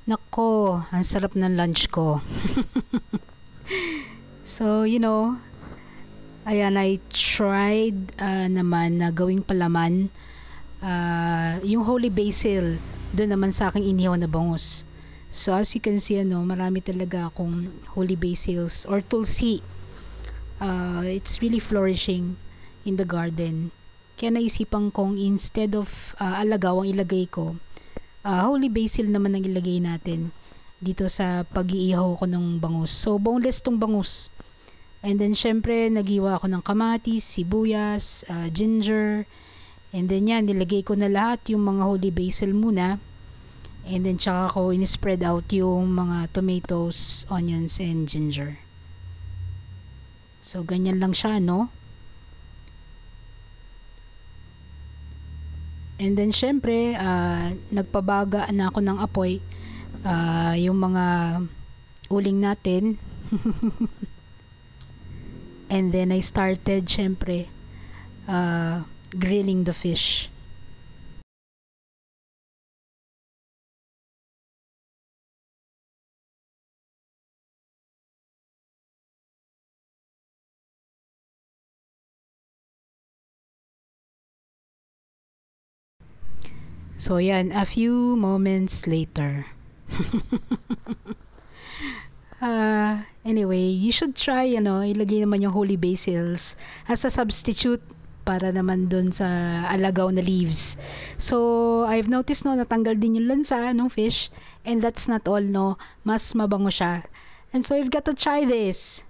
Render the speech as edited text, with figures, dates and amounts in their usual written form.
Nako, ang sarap ng lunch ko. So, ayan, I tried naman na gawing palaman yung holy basil. Doon naman sa aking inihaw na bangus. So, as you can see, marami talaga akong holy basils or tulsi. It's really flourishing in the garden. Kaya naisipan kong instead of alagaw ang ilagay ko, holy basil naman ang ilagay natin dito sa pag-iihaw ko ng bangus. So, boneless tong bangus. And then, syempre, nagiwa ako ng kamatis, sibuyas, ginger. And then yan, nilagay ko na lahat yung mga holy basil muna. And then, tsaka ko in-spread out yung mga tomatoes, onions, and ginger. So, ganyan lang siya, no? And then, syempre, nagpabaga na ako ng apoy. Yung mga uling natin. And then, I started, syempre, grilling the fish. So, yan, a few moments later. Anyway, you should try, ilagay naman yung holy basils as a substitute para naman dun sa alagaw na leaves. So, I've noticed, natanggal din yung lansa ng fish, and that's not all, mas mabango siya. And so, you've got to try this.